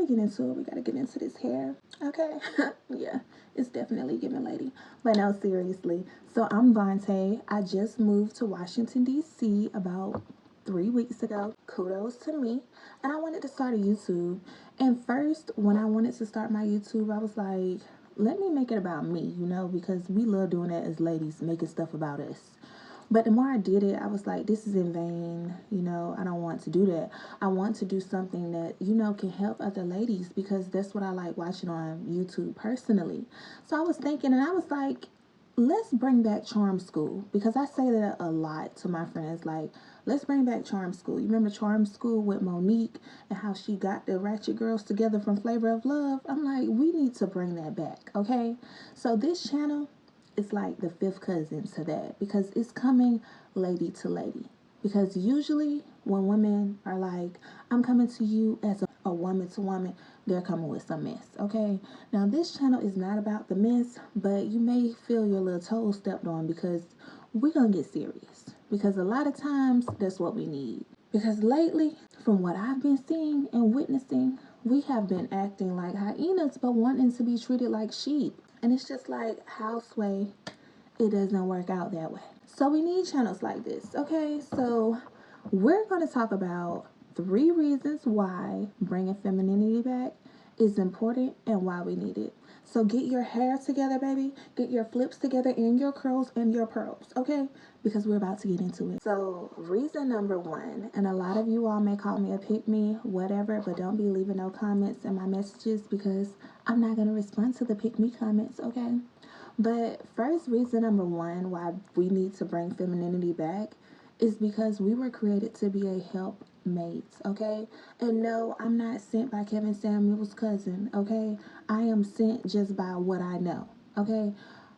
we get into it, we gotta get into this hair, okay? Yeah, it's definitely giving lady. But no, seriously. So I'm Vontae. I just moved to Washington, D.C. about 3 weeks ago. Kudos to me. And I wanted to start a YouTube. And first, when I wanted to start my YouTube, I was like, let me make it about me, because we love doing that as ladies, making stuff about us. But the more I did it, I was like, this is in vain. I don't want to do that. I want to do something that, can help other ladies, because that's what I like watching on YouTube personally. So I was thinking, and I was like, let's bring back Charm School, because I say that a lot to my friends. Like, let's bring back Charm School. You remember Charm School with Monique and how she got the ratchet girls together from Flavor of Love? I'm like, we need to bring that back, okay? So this channel, it's like the fifth cousin to that, because it's coming lady to lady. Because usually when women are like, I'm coming to you as a woman to woman, they're coming with some mess, okay? Now this channel is not about the mess, but you may feel your little toes stepped on, because we're gonna get serious, because a lot of times that's what we need. Because lately, from what I've been seeing and witnessing, we have been acting like hyenas but wanting to be treated like sheep. And it's just like, houseway, it doesn't work out that way. So we need channels like this, okay? So we're going to talk about 3 reasons why bringing femininity back is important and why we need it. So get your hair together, baby. Get your flips together and your curls and your pearls, okay? Because we're about to get into it. So reason number 1, and a lot of you all may call me a pick-me, whatever, but don't be leaving no comments in my messages, because I'm not going to respond to the pick-me comments, okay? But first, reason number 1 why we need to bring femininity back is because we were created to be a helpmate, okay? And no, I'm not sent by Kevin Samuel's cousin, okay? I am sent just by what I know, okay?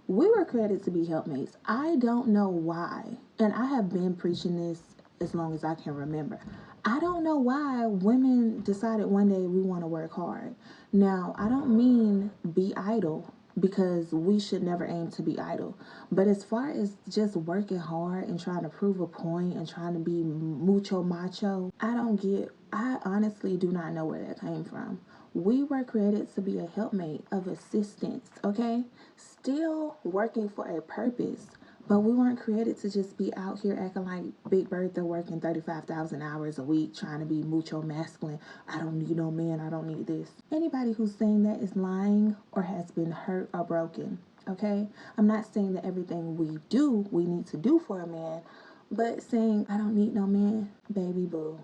We were created to be helpmates. I don't know why, and I have been preaching this as long as I can remember. I don't know why women decided one day we want to work hard. Now, I don't mean be idle, because we should never aim to be idle. But as far as just working hard and trying to prove a point and trying to be mucho macho, I honestly do not know where that came from. We were created to be a helpmate of assistance, okay? Still working for a purpose. But we weren't created to just be out here acting like Big Bertha, working 35,000 hours a week, trying to be mucho masculine. I don't need no man, I don't need this. Anybody who's saying that is lying or has been hurt or broken, okay? I'm not saying that everything we do, we need to do for a man, but saying, I don't need no man, baby boo.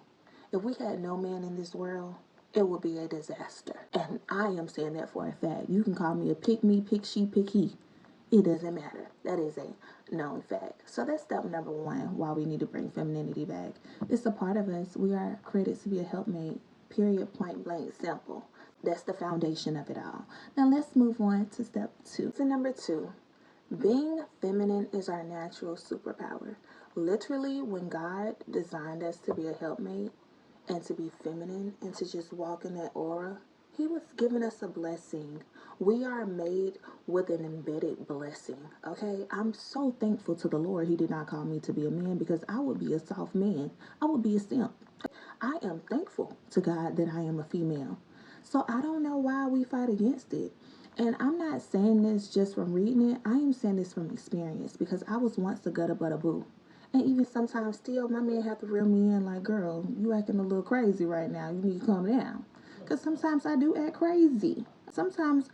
If we had no man in this world, it would be a disaster. And I am saying that for a fact. You can call me a pick me, pick she, pick he. It doesn't matter. That is a known fact. So that's step number 1, why we need to bring femininity back. It's a part of us. We are created to be a helpmate. Period, point blank, simple. That's the foundation of it all. Now let's move on to step 2. So number 2, being feminine is our natural superpower. Literally, when God designed us to be a helpmate and to be feminine and to just walk in that aura, He was giving us a blessing. We are made with an embedded blessing, okay? I'm so thankful to the Lord He did not call me to be a man, because I would be a soft man. I would be a simp. I am thankful to God that I am a female. So I don't know why we fight against it. And I'm not saying this just from reading it. I am saying this from experience, because I was once a gutter butter boo. And even sometimes still, my man have to reel me in like, girl, you acting a little crazy right now. You need to calm down. Because sometimes I do act crazy. Sometimes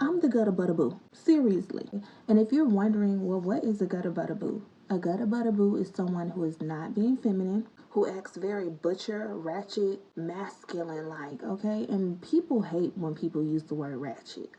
I'm the gutter butter boo. Seriously. And if you're wondering, well, what is a gutter butter boo? A gutter butter boo is someone who is not being feminine, who acts very butcher, ratchet, masculine-like, okay? And people hate when people use the word ratchet.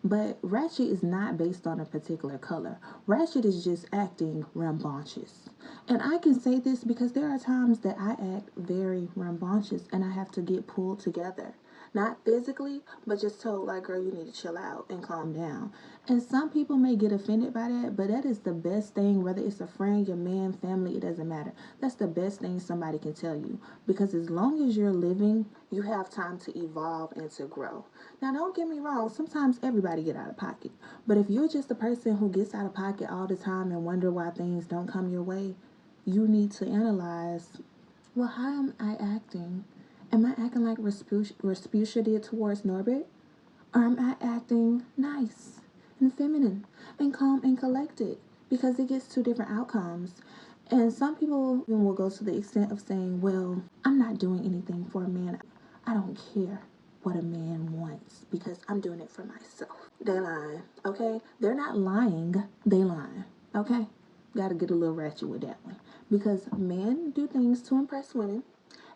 But ratchet is not based on a particular color. Ratchet is just acting rambunctious. And I can say this because there are times that I act very rambunctious and I have to get pulled together. Not physically, but just told like, girl, you need to chill out and calm down. And some people may get offended by that, but that is the best thing, whether it's a friend, your man, family, it doesn't matter. That's the best thing somebody can tell you. Because as long as you're living, you have time to evolve and to grow. Now, don't get me wrong, sometimes everybody get out of pocket. But if you're just a person who gets out of pocket all the time and wonder why things don't come your way, you need to analyze, well, how am I acting? Am I acting like Respucia did towards Norbert? Or am I acting nice and feminine and calm and collected? Because it gets two different outcomes. And some people even will go to the extent of saying, well, I'm not doing anything for a man. I don't care what a man wants because I'm doing it for myself. They lying, okay? They're not lying, they lying, okay? Gotta get a little ratchet with that one. Because men do things to impress women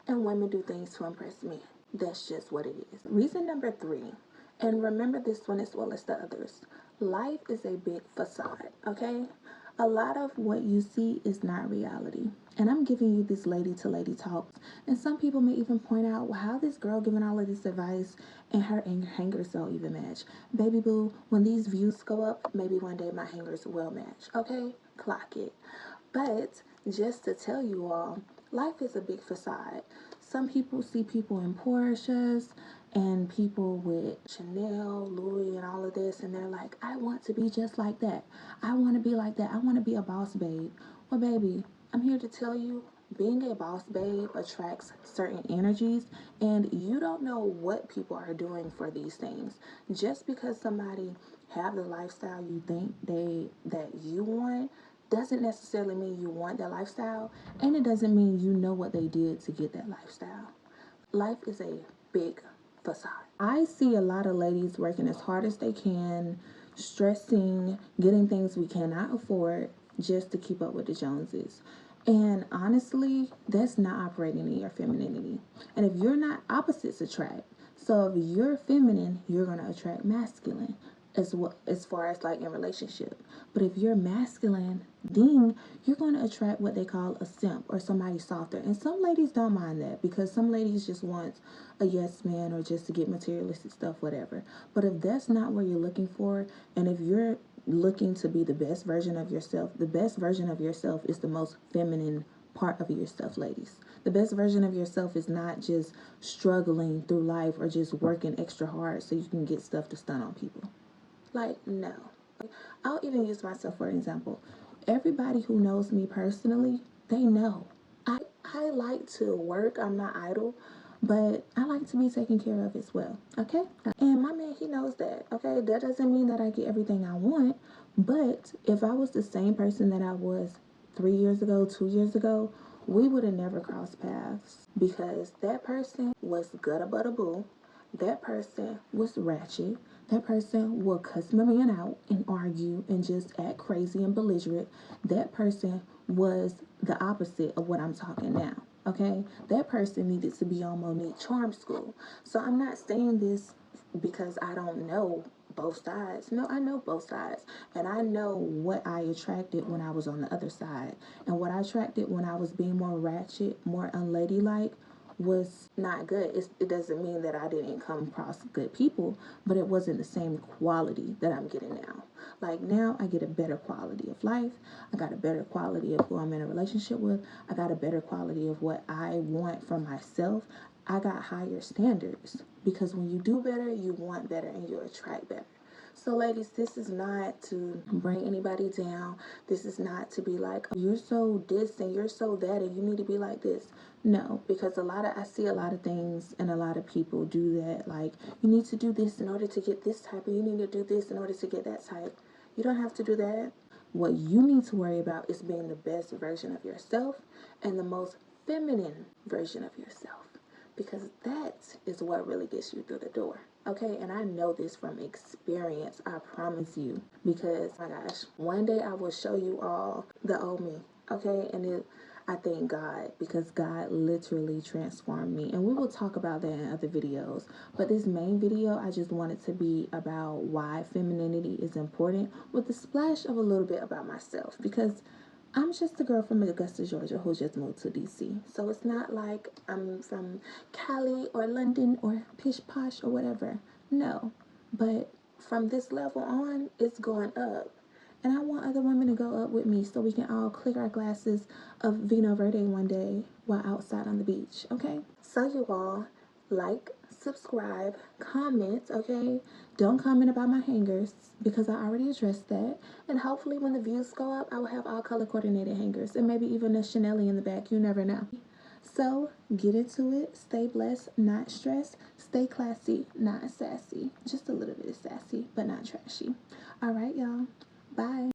and women do things to impress men. That's just what it is. Reason number 3, and remember this one as well as the others. Life is a big facade, okay? A lot of what you see is not reality. And I'm giving you this lady to lady talk. And some people may even point out, well, how this girl giving all of this advice and her hangers don't even match. Baby boo, when these views go up, maybe one day my hangers will match, okay? Clock it. But just to tell you all, life is a big facade. Some people see people in Porsches and people with Chanel, Louis, and all of this, and they're like, I want to be just like that. I want to be like that. I want to be a boss babe. Well, baby, I'm here to tell you, being a boss babe attracts certain energies, and you don't know what people are doing for these things. Just because somebody have the lifestyle you think that you want doesn't necessarily mean you want that lifestyle, and it doesn't mean you know what they did to get that lifestyle. Life is a big facade. I see a lot of ladies working as hard as they can, stressing, getting things we cannot afford just to keep up with the Joneses. And honestly, that's not operating in your femininity. And if you're not, opposites attract. So if you're feminine, you're going to attract masculine as far as like in relationship. But if you're masculine, then you're going to attract what they call a simp or somebody softer. And some ladies don't mind that because some ladies just want a yes man or just to get materialistic stuff, whatever. But if that's not what you're looking for, and if you're looking to be the best version of yourself, the best version of yourself is the most feminine part of yourself, ladies. The best version of yourself is not just struggling through life or just working extra hard so you can get stuff to stun on people. Like, no. I'll even use myself for example. Everybody who knows me personally, they know. I like to work. I'm not idle. But I like to be taken care of as well. Okay? And my man, he knows that. Okay? That doesn't mean that I get everything I want. But if I was the same person that I was 3 years ago, 2 years ago, we would have never crossed paths. Because that person was gutta butta boo. That person was ratchet. That person will cuss my man out and argue and just act crazy and belligerent. That person was the opposite of what I'm talking now. Okay? That person needed to be on Monique Charm School. So I'm not saying this because I don't know both sides. No, I know both sides. And I know what I attracted when I was on the other side. And what I attracted when I was being more ratchet, more unladylike, was not good. It doesn't mean that I didn't come across good people, but it wasn't the same quality that I'm getting now. Like now I get a better quality of life. I got a better quality of who I'm in a relationship with. I got a better quality of what I want for myself. I got higher standards because when you do better, you want better and you attract better. So ladies, this is not to bring anybody down. This is not to be like, oh, you're so this and you're so that and you need to be like this. No, because I see a lot of things and a lot of people do that. Like, you need to do this in order to get this type and you need to do this in order to get that type. You don't have to do that. What you need to worry about is being the best version of yourself and the most feminine version of yourself. Because that is what really gets you through the door. Okay, and I know this from experience, I promise you. Because, oh my gosh, one day I will show you all the old me. Okay, and I thank God because God literally transformed me. And we will talk about that in other videos. But this main video, I just wanted to be about why femininity is important with a splash of a little bit about myself. Because I'm just a girl from Augusta, Georgia who just moved to DC. So it's not like I'm from Cali or London or Pish Posh or whatever. No. But from this level on, it's going up. And I want other women to go up with me so we can all click our glasses of Vino Verde one day while outside on the beach. Okay? So you all, like, subscribe, comment, okay? Don't comment about my hangers because I already addressed that. And hopefully when the views go up, I will have all color coordinated hangers and maybe even a Chanel in the back. You never know. So get into it. Stay blessed, not stressed. Stay classy, not sassy. Just a little bit sassy, but not trashy. All right, y'all. Bye.